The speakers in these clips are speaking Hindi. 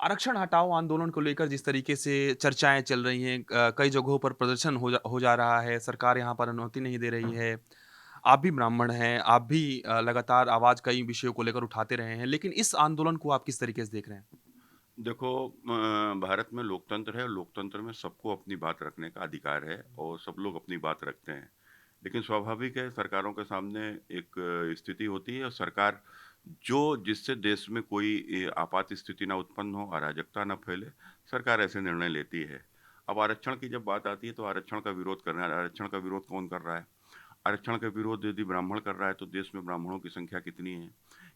आरक्षण हटाओ आंदोलन को लेकर जिस तरीके से चर्चाएँ चल रही हैं, कई जगहों पर प्रदर्शन हो जा रहा है, सरकार यहाँ पर अनुमति नहीं दे रही है। आप भी ब्राह्मण हैं, आप भी लगातार आवाज़ कई विषयों को लेकर उठाते रहे हैं, लेकिन इस आंदोलन को आप किस तरीके से देख रहे हैं? देखो भारत में लोकतंत्र है और लोकतंत्र में सबको अपनी बात रखने का अधिकार है और सब लोग अपनी बात रखते हैं। लेकिन स्वाभाविक है सरकारों के सामने एक स्थिति होती है और सरकार जो जिससे देश में कोई आपात स्थिति ना उत्पन्न हो, अराजकता ना फैले, सरकार ऐसे निर्णय लेती है। अब आरक्षण की जब बात आती है तो आरक्षण का विरोध करना है, आरक्षण का विरोध कौन कर रहा है? आरक्षण का विरोध यदि ब्राह्मण कर रहा है तो देश में ब्राह्मणों की संख्या कितनी है?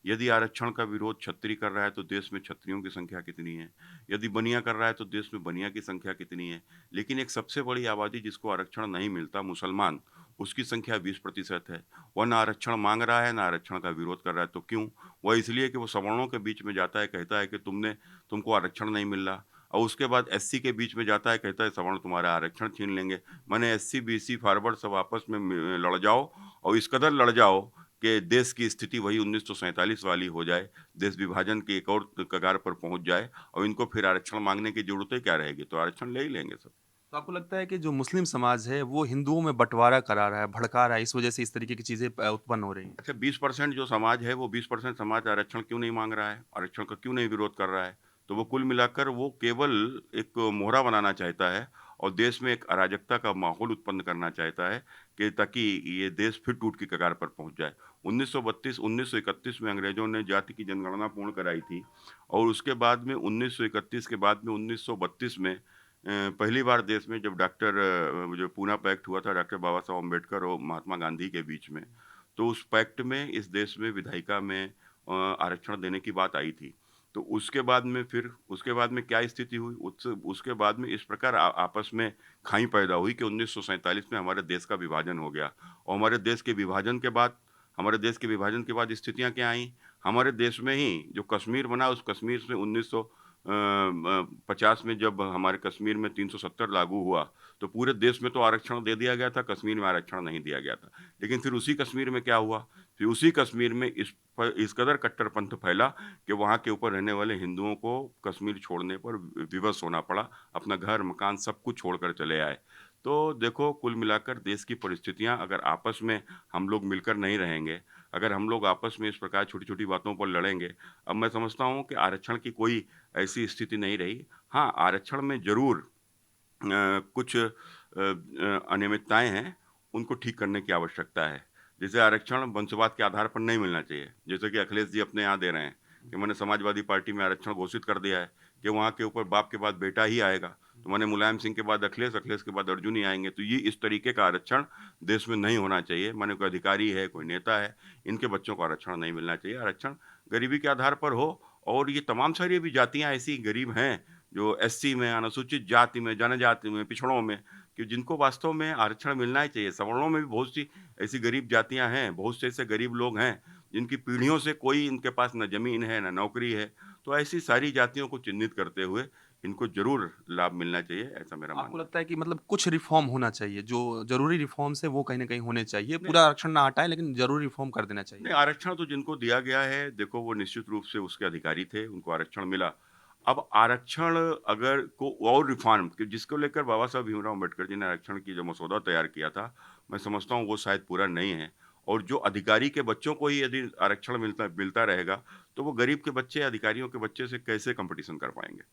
यदि आरक्षण का विरोध क्षत्रिय कर रहा है तो देश में क्षत्रियों की संख्या कितनी है? यदि बनिया कर रहा है तो देश में बनिया की संख्या कितनी है? लेकिन एक सबसे बड़ी आबादी जिसको आरक्षण नहीं मिलता, मुसलमान, उसकी संख्या 20% है। वह ना आरक्षण माँग रहा है, ना आरक्षण का विरोध कर रहा है, तो क्यों? वह इसलिए कि वो सवर्णों के बीच में जाता है, कहता है कि तुमको आरक्षण नहीं मिल रहा और उसके बाद एससी के बीच में जाता है, कहता है सवर्ण तुम्हारा आरक्षण छीन लेंगे। माने एससी, बीसी, फॉरवर्ड सब आपस में लड़ जाओ और इस कदर लड़ जाओ कि देश की स्थिति वही 1947 वाली हो जाए, देश विभाजन की एक और कगार पर पहुँच जाए और इनको फिर आरक्षण माँगने की ज़रूरत ही क्या रहेगी? तो आरक्षण ले ही लेंगे सब। तो आपको लगता है कि जो मुस्लिम समाज है, वो हिंदुओं में बँटवारा करा रहा है, भड़का रहा है, इस वजह से इस तरीके की चीज़ें उत्पन्न हो रही हैं? अच्छा 20% जो समाज है, वो 20% समाज आरक्षण क्यों नहीं माँग रहा है? आरक्षण का क्यों नहीं विरोध कर रहा है? तो वो कुल मिलाकर वो केवल एक मोहरा बनाना चाहता है और देश में एक अराजकता का माहौल उत्पन्न करना चाहता है कि ताकि ये देश फिर टूट की कगार पर पहुँच जाए। 1931 में अंग्रेज़ों ने जाति की जनगणना पूर्ण कराई थी और उसके बाद में 1931 के बाद में 1932 में पहली बार देश में जब जो पूना पैक्ट हुआ था डॉक्टर बाबा साहब अम्बेडकर और महात्मा गांधी के बीच में, तो उस पैक्ट में इस देश में विधायिका में आरक्षण देने की बात आई थी। तो उसके बाद में क्या स्थिति हुई? उसके बाद में इस प्रकार आपस में खाई पैदा हुई कि 1947 में हमारे देश का विभाजन हो गया और हमारे देश के विभाजन के बाद स्थितियाँ क्या आईं? हमारे देश में ही जो कश्मीर बना उस कश्मीर में 50 में जब हमारे कश्मीर में 370 लागू हुआ, तो पूरे देश में तो आरक्षण दे दिया गया था, कश्मीर में आरक्षण नहीं दिया गया था। लेकिन फिर उसी कश्मीर में क्या हुआ? फिर उसी कश्मीर में इस कदर कट्टरपंथ फैला कि वहाँ के ऊपर रहने वाले हिंदुओं को कश्मीर छोड़ने पर विवश होना पड़ा। अपना घर, मकान सब कुछ छोड़कर चले आए। तो देखो कुल मिलाकर देश की परिस्थितियाँ अगर आपस में हम लोग मिलकर नहीं रहेंगे, अगर हम लोग आपस में इस प्रकार छोटी-छोटी बातों पर लड़ेंगे, अब मैं समझता हूँ कि आरक्षण की कोई ऐसी स्थिति नहीं रही। हाँ, आरक्षण में ज़रूर कुछ अनियमितताएँ हैं, उनको ठीक करने की आवश्यकता है। जैसे आरक्षण वंशवाद के आधार पर नहीं मिलना चाहिए, जैसे कि अखिलेश जी अपने यहाँ दे रहे हैं, कि मैंने समाजवादी पार्टी में आरक्षण घोषित कर दिया है, कि वहाँ के ऊपर बाप के बाद बेटा ही आएगा। तो माने मुलायम सिंह के बाद अखिलेश, अखिलेश के बाद अर्जुन ही आएँगे। तो ये इस तरीके का आरक्षण देश में नहीं होना चाहिए। माने कोई अधिकारी है, कोई नेता है, इनके बच्चों को आरक्षण नहीं मिलना चाहिए। आरक्षण गरीबी के आधार पर हो और ये तमाम सारी भी जातियाँ ऐसी गरीब हैं जो एससी में, अनुसूचित जाति में, जनजाति में, पिछड़ों में, कि जिनको वास्तव में आरक्षण मिलना ही चाहिए। सवर्णों में भी बहुत सी ऐसी गरीब जातियाँ हैं, बहुत से ऐसे गरीब लोग हैं, जिनकी पीढ़ियों से कोई इनके पास ना ज़मीन है, ना नौकरी है। तो ऐसी सारी जातियों को चिह्नित करते हुए इनको ज़रूर लाभ मिलना चाहिए, ऐसा मेरा आपको मानना है। लगता है कि मतलब कुछ रिफ़ॉर्म होना चाहिए, जो ज़रूरी रिफ़ॉर्म्स है वो कहीं न कहीं होने चाहिए। नहीं, पूरा आरक्षण ना हटाएँ लेकिन ज़रूरी रिफ़ॉर्म कर देना चाहिए। नहीं आरक्षण तो जिनको दिया गया है, देखो वो निश्चित रूप से उसके अधिकारी थे, उनको आरक्षण मिला। अब आरक्षण अगर को और रिफ़ॉर्म कि जिसको लेकर बाबा साहब भीमराव अम्बेडकर जी ने आरक्षण की जो मसौदा तैयार किया था, मैं समझता हूँ वो शायद पूरा नहीं है। और जो अधिकारी के बच्चों को ही यदि आरक्षण मिलता मिलता रहेगा, तो वो गरीब के बच्चे अधिकारियों के बच्चे से कैसे कॉम्पिटिशन कर पाएँगे?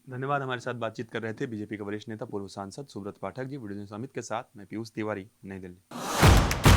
धन्यवाद हमारे साथ बातचीत कर रहे थे बीजेपी के वरिष्ठ नेता, पूर्व सांसद सुब्रत पाठक जी। वीडियो जर्नलिस्ट अमित के साथ मैं पीयूष तिवारी, नई दिल्ली।